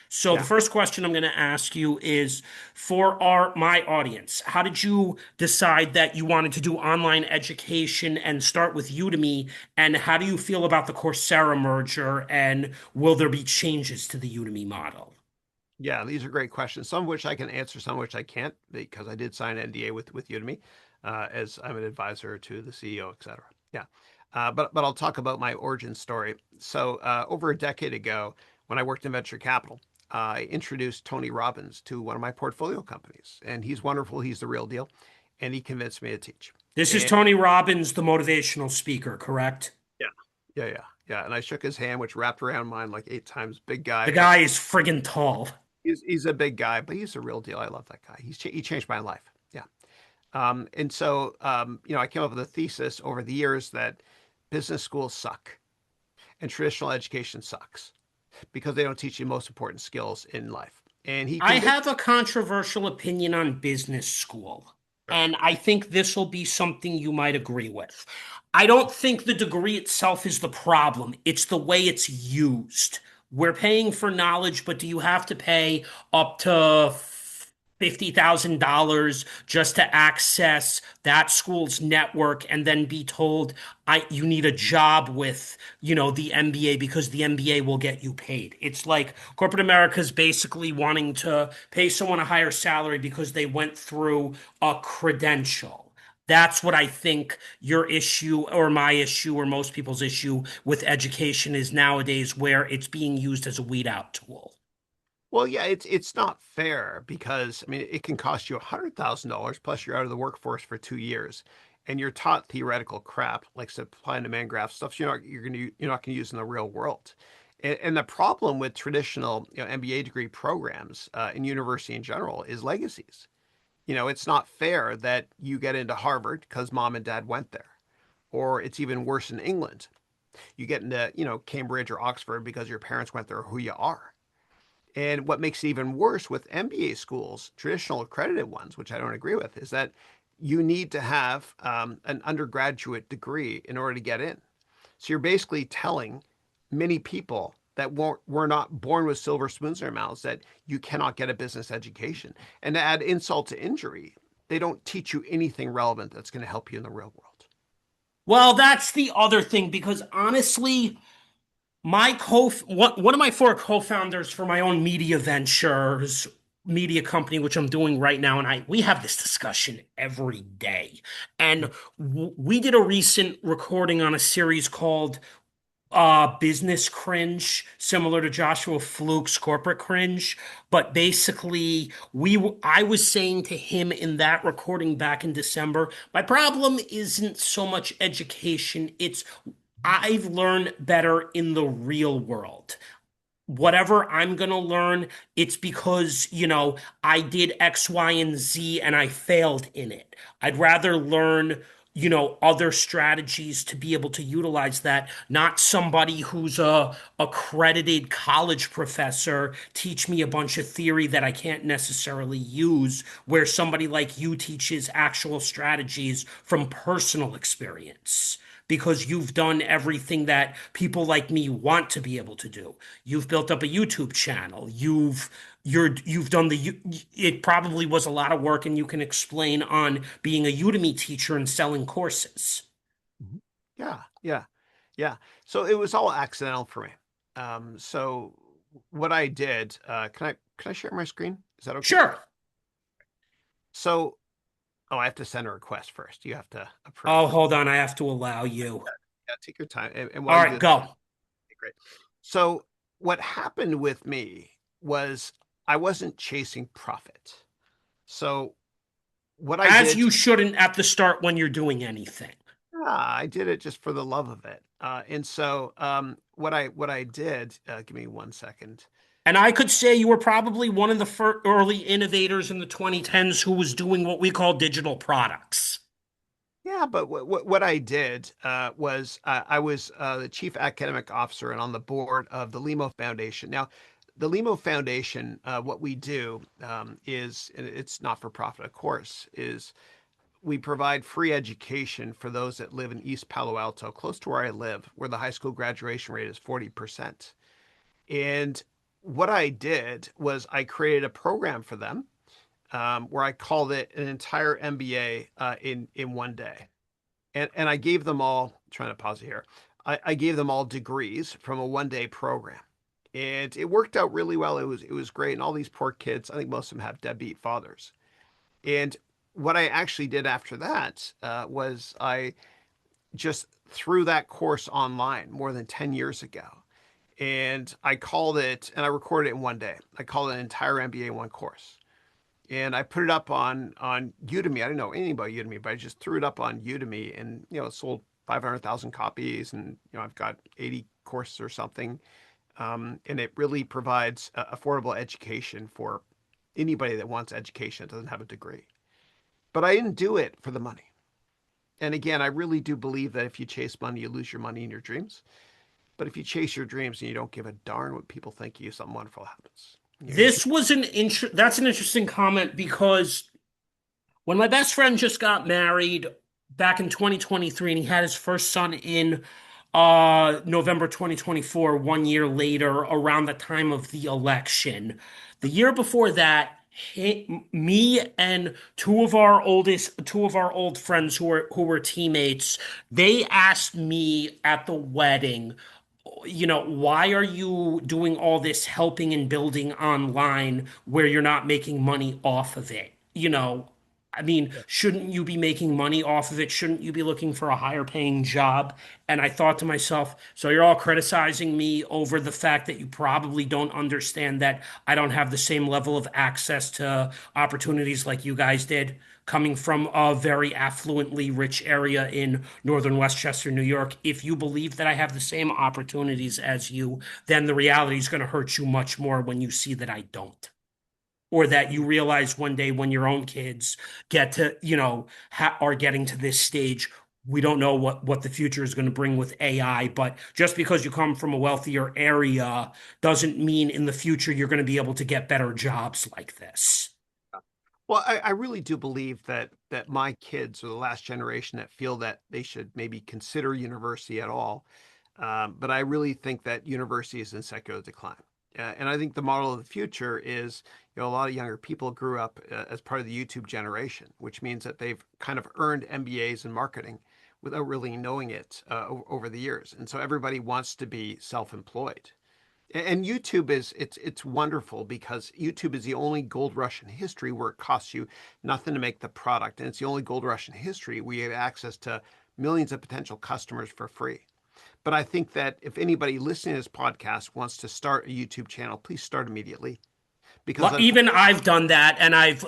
A: So the
B: Yeah.
A: first question I'm going to ask you is for my audience, how did you decide that you wanted to do online education and start with Udemy? And how do you feel about the Coursera merger? And will there be changes to the Udemy model?
B: Yeah, these are great questions. Some of which I can answer, some of which I can't because I did sign an NDA with Udemy as I'm an advisor to the CEO, et cetera. Yeah. But I'll talk about my origin story. So over a decade ago, when I worked in venture capital, I introduced Tony Robbins to one of my portfolio companies, and he's wonderful. He's the real deal, and he convinced me to teach.
A: This is
B: And
A: Tony Robbins, the motivational speaker, correct?
B: yeah, yeah. And I shook his hand, which wrapped around mine like 8 times. Big
A: The
B: guy.
A: guy is friggin' tall.
B: He's a big guy, but he's a real deal. I love that guy. He changed my life. Yeah. And so, I came up with a thesis over the years that business schools suck and traditional education sucks because they don't teach you the most important skills in life. And he
A: I
B: convinced
A: have a controversial opinion on business school,
B: her.
A: and I think this will be something you might agree with. I don't think the degree itself is the problem, it's the way it's used. We're paying for knowledge, but do you have to pay up to $50,000 just to access that school's network and then be told you need a job with, the MBA because the MBA will get you paid. It's like corporate America is basically wanting to pay someone a higher salary because they went through a credential. That's what I think your issue or my issue or most people's issue with education is nowadays, where it's being used as a weed out tool.
B: Well, yeah, it's not fair because I mean it can cost you $100,000 plus you're out of the workforce for 2 years, and you're taught theoretical crap like supply and demand graph stuff you're not gonna use in the real world. And the problem with traditional MBA degree programs in university in general is legacies. It's not fair that you get into Harvard because mom and dad went there, or it's even worse in England. You get into Cambridge or Oxford because your parents went there, or who you are. And what makes it even worse with MBA schools, traditional accredited ones, which I don't agree with, is that you need to have an undergraduate degree in order to get in. So you're basically telling many people that were not born with silver spoons in their mouths that you cannot get a business education. And to add insult to injury, they don't teach you anything relevant that's going to help you in the real world.
A: Well, that's the other thing because honestly, One of my four co-founders for my own media ventures, media company, which I'm doing right now, and we have this discussion every day. And we did a recent recording on a series called business cringe, similar to Joshua Fluke's corporate cringe. But basically, I was saying to him in that recording back in December, my problem isn't so much education, it's I've learned better in the real world. Whatever I'm going to learn, it's because, I did X, Y, and Z and I failed in it. I'd rather learn, other strategies to be able to utilize that, not somebody who's a accredited college professor teach me a bunch of theory that I can't necessarily use, where somebody like you teaches actual strategies from personal experience. Because you've done everything that people like me want to be able to do. You've built up a YouTube channel. You've done it probably was a lot of work and you can explain on being a Udemy teacher and selling courses.
B: Mhm. Yeah, yeah, yeah. So it was all accidental for me. So what I did, can I share my screen? Is that okay?
A: Sure.
B: So, oh, I have to send a request first. You have to approve.
A: Oh, hold on. I have to allow you.
B: Yeah, take your time. And while
A: All
B: you
A: right,
B: do,
A: go.
B: great. So what happened with me was I wasn't chasing profit. So what I
A: As
B: did,
A: you shouldn't at the start when you're doing anything.
B: I did it just for the love of it. And so what I did, give me 1 second.
A: And I could say you were probably one of the early innovators in the 2010s who was doing what we call digital products.
B: Yeah, but what I did was I was the chief academic officer and on the board of the Limo Foundation. Now, the Limo Foundation, what we do is, and it's not for profit, of course, is we provide free education for those that live in East Palo Alto, close to where I live, where the high school graduation rate is 40%. And what I did was I created a program for them where I called it an entire MBA in 1 day. And I gave them all, trying to pause it here, I gave them all degrees from a 1 day program. And it worked out really well. It was great. And all these poor kids, I think most of them have deadbeat fathers. And what I actually did after that was I just threw that course online more than 10 years ago. And I called it, and I recorded it in 1 day. I called it an entire MBA in one course. And I put it up on Udemy. I didn't know anything about Udemy, but I just threw it up on Udemy, and it sold 500,000 copies, and I've got 80 courses or something. And it really provides affordable education for anybody that wants education that doesn't have a degree. But I didn't do it for the money. And again, I really do believe that if you chase money, you lose your money and your dreams. But if you chase your dreams and you don't give a darn what people think of you, something wonderful happens.
A: That's an interesting comment because when my best friend just got married back in 2023 and he had his first son in November 2024, 1 year later, around the time of the election. The year before that, me and two of our old friends who were teammates, they asked me at the wedding, why are you doing all this helping and building online where you're not making money off of it? I mean,
B: Yeah.
A: shouldn't you be making money off of it? Shouldn't you be looking for a higher paying job? And I thought to myself, so you're all criticizing me over the fact that you probably don't understand that I don't have the same level of access to opportunities like you guys did, coming from a very affluently rich area in northern Westchester, New York. If you believe that I have the same opportunities as you, then the reality is going to hurt you much more when you see that I don't, or that you realize one day when your own kids get to, are getting to this stage. We don't know what the future is going to bring with AI, but just because you come from a wealthier area doesn't mean in the future you're going to be able to get better jobs like this.
B: Well, I really do believe that my kids are the last generation that feel that they should maybe consider university at all. But I really think that university is in secular decline. And I think the model of the future is, a lot of younger people grew up as part of the YouTube generation, which means that they've kind of earned MBAs in marketing, without really knowing it over the years. And so everybody wants to be self-employed. And YouTube it's wonderful because YouTube is the only gold rush in history where it costs you nothing to make the product. And it's the only gold rush in history where you have access to millions of potential customers for free. But I think that if anybody listening to this podcast wants to start a YouTube channel, please start immediately. Because
A: Well, even I've done that, and I've,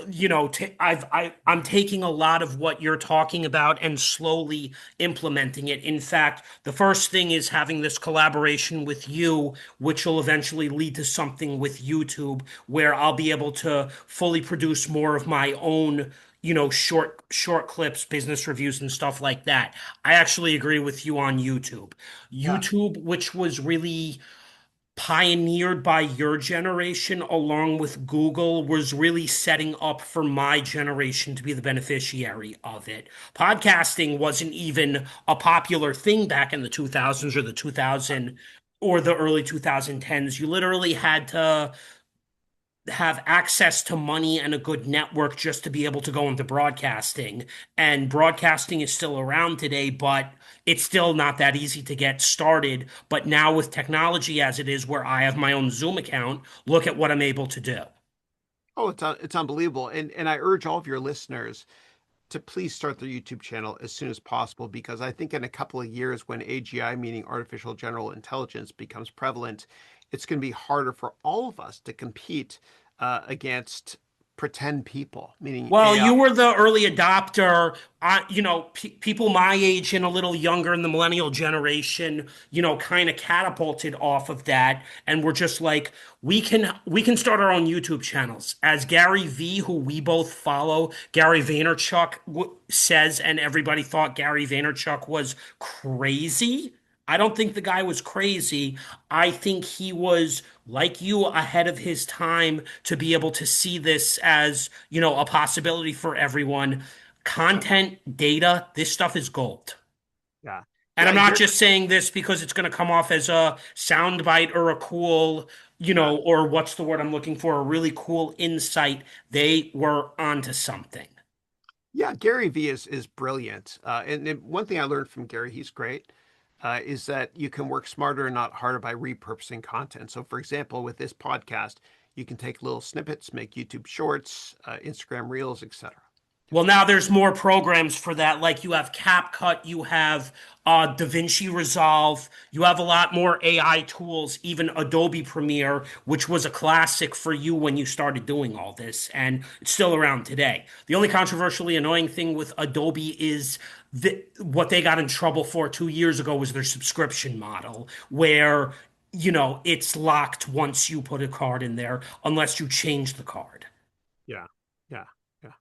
A: I'm taking a lot of what you're talking about and slowly implementing it. In fact, the first thing is having this collaboration with you, which will eventually lead to something with YouTube, where I'll be able to fully produce more of my own, short clips, business reviews, and stuff like that. I actually agree with you on YouTube.
B: yeah,
A: YouTube, which was really pioneered by your generation along with Google, was really setting up for my generation to be the beneficiary of it. Podcasting wasn't even a popular thing back in the 2000s or the 2000 or the early 2010s. You literally had to have access to money and a good network just to be able to go into broadcasting. And broadcasting is still around today, but it's still not that easy to get started. But now with technology as it is, where I have my own Zoom account, look at what I'm able to do.
B: oh, it's unbelievable. And I urge all of your listeners to please start their YouTube channel as soon as possible because I think in a couple of years, when AGI, meaning artificial general intelligence, becomes prevalent, it's going to be harder for all of us to compete against pretend people, meaning
A: Well,
B: AI.
A: you were the early adopter. People my age and a little younger in the millennial generation, kind of catapulted off of that, and we're just like, we can start our own YouTube channels. As Gary V, who we both follow, Gary Vaynerchuk says, and everybody thought Gary Vaynerchuk was crazy. I don't think the guy was crazy. I think he was, like you, ahead of his time to be able to see this as, a possibility for everyone. Content, data, this stuff is gold.
B: Yeah.
A: And I'm
B: Yeah,
A: not
B: Gary,
A: just saying this because it's going to come off as a soundbite or a cool,
B: yeah.
A: or what's the word I'm looking for, a really cool insight. They were onto something.
B: Yeah, Gary V is brilliant. And one thing I learned from Gary, he's great, is that you can work smarter and not harder by repurposing content. So, for example, with this podcast, you can take little snippets, make YouTube shorts, Instagram reels, etc.
A: Well, now there's more programs for that. Like you have CapCut, you have DaVinci Resolve, you have a lot more AI tools, even Adobe Premiere, which was a classic for you when you started doing all this, and it's still around today. The only controversially annoying thing with Adobe is what they got in trouble for 2 years ago was their subscription model, where, it's locked once you put a card in there, unless you change the card.
B: Yeah, yeah, yeah.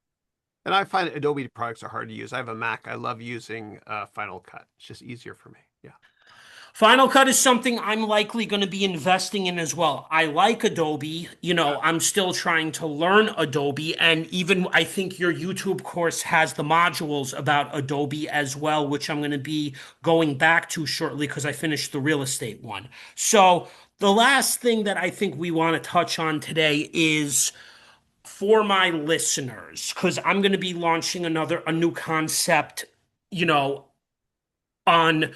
B: And I find Adobe products are hard to use. I have a Mac. I love using Final Cut. It's just easier for me. Yeah,
A: Final Cut is something I'm likely going to be investing in as well. I like Adobe. I'm still trying to learn Adobe. And even I think your YouTube course has the modules about Adobe as well, which I'm going to be going back to shortly because I finished the real estate one. So, the last thing that I think we want to touch on today is for my listeners, because I'm going to be launching a new concept, you know, on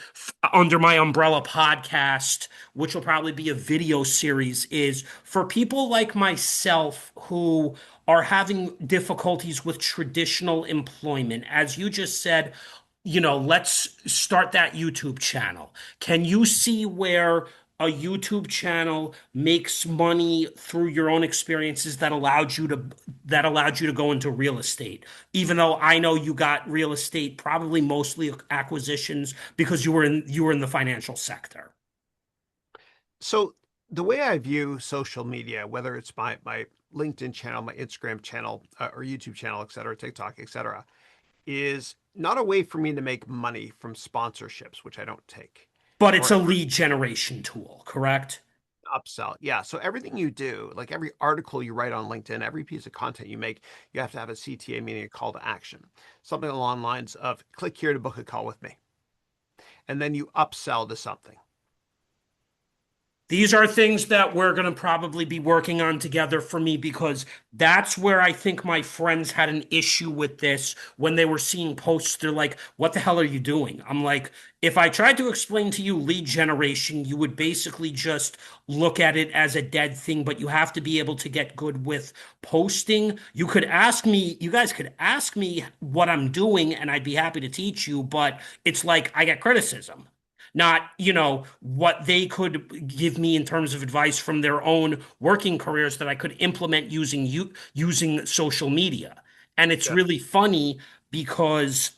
A: under my umbrella podcast, which will probably be a video series, is for people like myself who are having difficulties with traditional employment. As you just said, let's start that YouTube channel. Can you see where a YouTube channel makes money through your own experiences that allowed you to go into real estate? Even though I know you got real estate probably mostly acquisitions because you were in the financial sector.
B: so the way I view social media, whether it's my LinkedIn channel, my Instagram channel, or YouTube channel, et cetera, TikTok, et cetera, is not a way for me to make money from sponsorships, which I don't take,
A: But it's
B: or
A: a lead generation tool, correct?
B: upsell. Yeah. So everything you do, like every article you write on LinkedIn, every piece of content you make, you have to have a CTA, meaning a call to action, something along the lines of click here to book a call with me. And then you upsell to something.
A: These are things that we're going to probably be working on together for me because that's where I think my friends had an issue with this when they were seeing posts. They're like, what the hell are you doing? I'm like, if I tried to explain to you lead generation, you would basically just look at it as a dead thing, but you have to be able to get good with posting. You could ask me, you guys could ask me what I'm doing, and I'd be happy to teach you, but it's like I get criticism, not, what they could give me in terms of advice from their own working careers that I could implement using social media. And it's
B: Yeah.
A: really funny because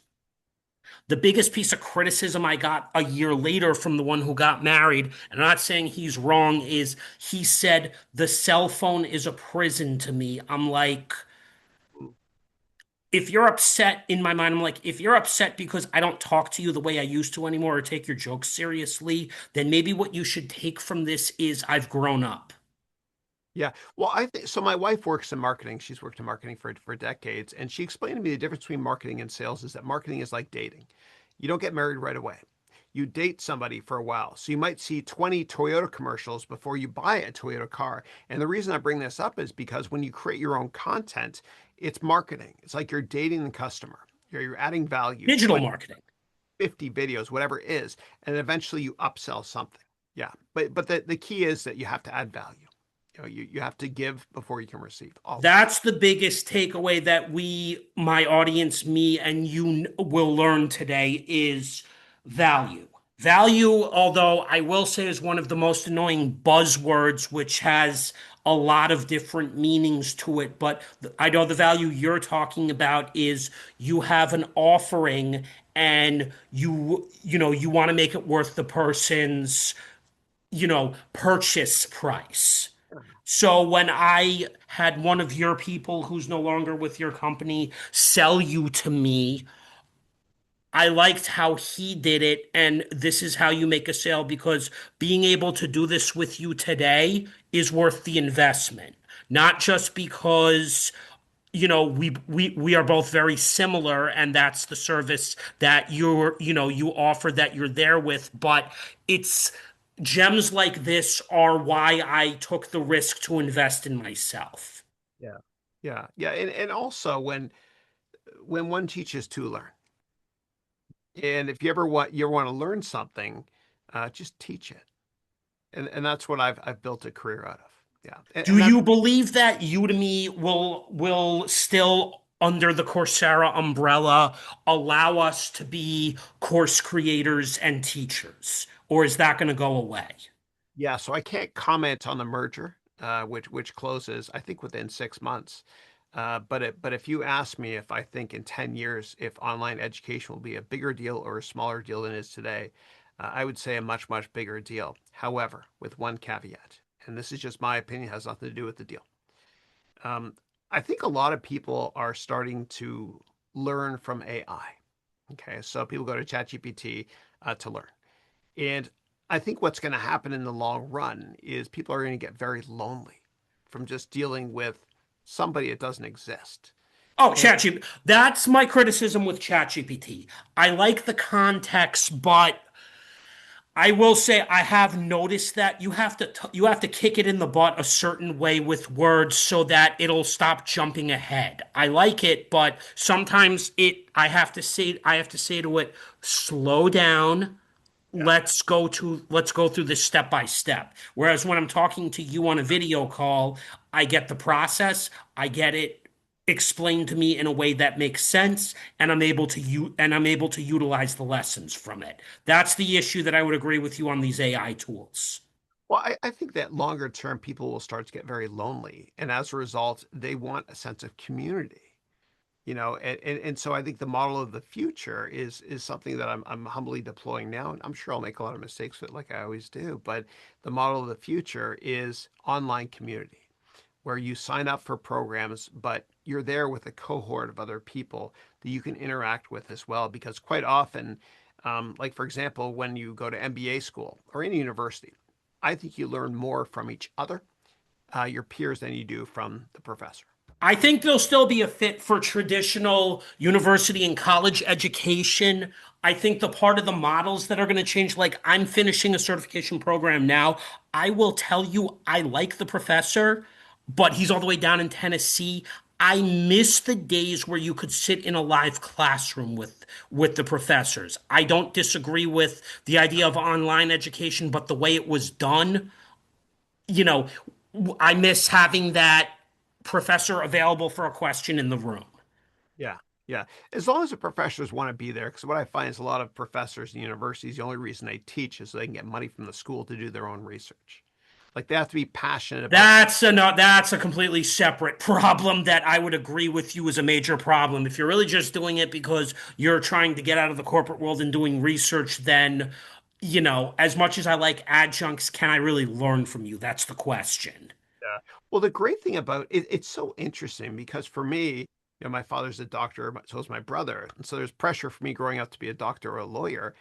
A: the biggest piece of criticism I got a year later from the one who got married, and I'm not saying he's wrong, is he said the cell phone is a prison to me. I'm like, if you're upset in my mind, I'm like, if you're upset because I don't talk to you the way I used to anymore or take your jokes seriously, then maybe what you should take from this is I've grown up.
B: Yeah. Well, I think so. My wife works in marketing. She's worked in marketing for decades, and she explained to me the difference between marketing and sales is that marketing is like dating. You don't get married right away. You date somebody for a while. So you might see 20 Toyota commercials before you buy a Toyota car. And the reason I bring this up is because when you create your own content, it's marketing. It's like you're dating the customer. You're adding value,
A: Digital
B: 20,
A: marketing.
B: 50 videos, whatever it is, and eventually you upsell something. Yeah. But the key is that you have to add value. You have to give before you can receive, always.
A: That's the biggest takeaway that we, my audience, me and you will learn today is value. Value, although I will say is one of the most annoying buzzwords, which has a lot of different meanings to it. But I know the value you're talking about is you have an offering and you want to make it worth the person's, purchase price. So when I had one of your people who's no longer with your company sell you to me, I liked how he did it. And this is how you make a sale because being able to do this with you today is worth the investment. Not just because, we are both very similar and that's the service that you offer that you're there with, but it's gems like this are why I took the risk to invest in myself.
B: Yeah. Yeah. Yeah. And also when one teaches to learn. And if you ever want to learn something, just teach it. And that's what I've built a career out of. Yeah.
A: Do
B: And that's
A: you believe that Udemy will still under the Coursera umbrella allow us to be course creators and teachers, or is that going to go away?
B: yeah, so I can't comment on the merger, which closes, I think, within 6 months. But if you ask me if I think in 10 years if online education will be a bigger deal or a smaller deal than it is today, I would say a much, much bigger deal. However, with one caveat, and this is just my opinion, has nothing to do with the deal. Um, I think a lot of people are starting to learn from AI. Okay, so people go to ChatGPT to learn. And I think what's going to happen in the long run is people are going to get very lonely from just dealing with somebody that doesn't exist.
A: Oh,
B: And
A: ChatGPT. That's my criticism with ChatGPT. I like the context, but I will say I have noticed that you have to kick it in the butt a certain way with words so that it'll stop jumping ahead. I like it, but sometimes I have to say to it, slow down.
B: yeah,
A: Let's go through this step by step. Whereas when I'm talking to you on a video call, I get the process, I get it explained to me in a way that makes sense, and I'm able to utilize the lessons from it. That's the issue that I would agree with you on these AI tools.
B: well, I think that longer term people will start to get very lonely. And as a result, they want a sense of community. And so I think the model of the future is something that I'm humbly deploying now, and I'm sure I'll make a lot of mistakes with it like I always do. But the model of the future is online community, where you sign up for programs, but you're there with a cohort of other people that you can interact with as well. Because quite often, like for example, when you go to MBA school or any university, I think you learn more from each other, your peers, than you do from the professor.
A: I think there'll still be a fit for traditional university and college education. I think the part of the models that are going to change, like I'm finishing a certification program now. I will tell you, I like the professor, but he's all the way down in Tennessee. I miss the days where you could sit in a live classroom with the professors. I don't disagree with the idea of online education, but the way it was done, you know, I miss having that professor available for a question in the room.
B: Yeah, yeah. As long as the professors want to be there, because what I find is a lot of professors in universities, the only reason they teach is so they can get money from the school to do their own research. Like they have to be passionate about.
A: That's a completely separate problem that I would agree with you is a major problem. If you're really just doing it because you're trying to get out of the corporate world and doing research, then, as much as I like adjuncts, can I really learn from you? That's the question.
B: Yeah. Well, the great thing about it, it's so interesting because for me, my father's a doctor, so is my brother. And so there's pressure for me growing up to be a doctor or a lawyer.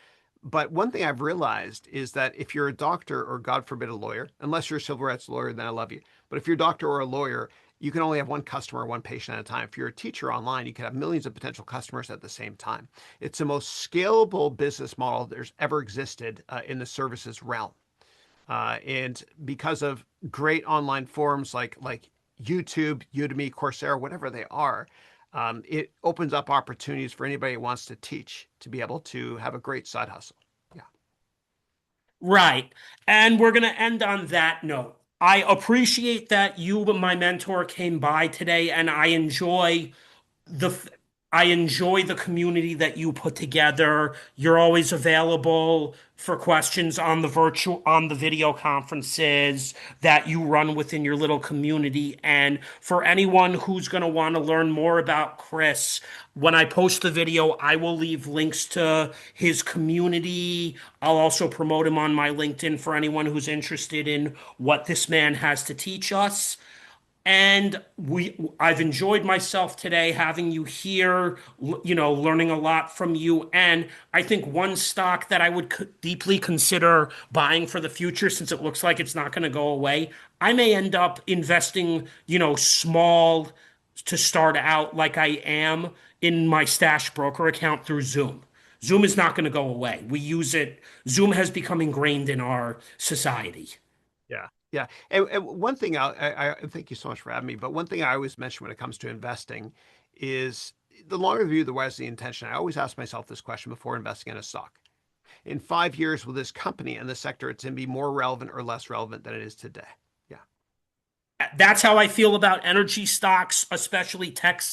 B: But one thing I've realized is that if you're a doctor or God forbid a lawyer, unless you're a civil rights lawyer, then I love you. But if you're a doctor or a lawyer, you can only have one customer or one patient at a time. If you're a teacher online, you can have millions of potential customers at the same time. It's the most scalable business model there's ever existed in the services realm. And because of great online forums like YouTube, Udemy, Coursera, whatever they are, it opens up opportunities for anybody who wants to teach to be able to have a great side hustle. Yeah.
A: Right. And we're going to end on that note. I appreciate that you, my mentor, came by today, and the I enjoy the community that you put together. You're always available for questions on the video conferences that you run within your little community. And for anyone who's going to want to learn more about Chris, when I post the video, I will leave links to his community. I'll also promote him on my LinkedIn for anyone who's interested in what this man has to teach us. And I've enjoyed myself today having you here, learning a lot from you. And I think one stock that I would deeply consider buying for the future, since it looks like it's not going to go away, I may end up investing, small to start out like I am in my stash broker account through Zoom. Zoom is not going to go away. We use it. Zoom has become ingrained in our society.
B: Yeah. Yeah. And one thing I thank you so much for having me. But one thing I always mention when it comes to investing is the longer the view, the wiser the intention. I always ask myself this question before investing in a stock. In 5 years, will this company and the sector it's in be more relevant or less relevant than it is today? Yeah.
A: That's how I feel about energy stocks, especially tech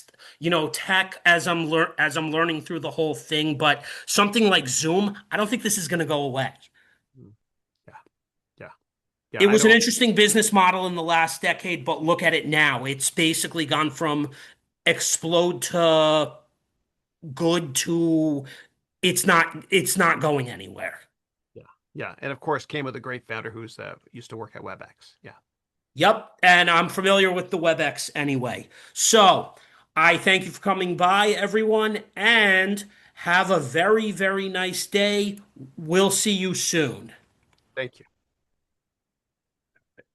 A: as I'm learning through the whole thing. But something like Zoom, I don't think this is going to go away.
B: Mm. Yeah. Yeah. Yeah.
A: It
B: I
A: was an
B: don't.
A: interesting business model in the last decade, but look at it now. It's basically gone from explode to good to it's not going anywhere.
B: Yeah. Yeah. And of course, came with a great founder who's used to work at WebEx. Yeah.
A: Yep, and I'm familiar with the WebEx anyway. So I thank you for coming by, everyone, and have a very, very nice day. We'll see you soon.
B: Thank you.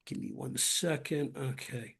A: Give me 1 second. Okay.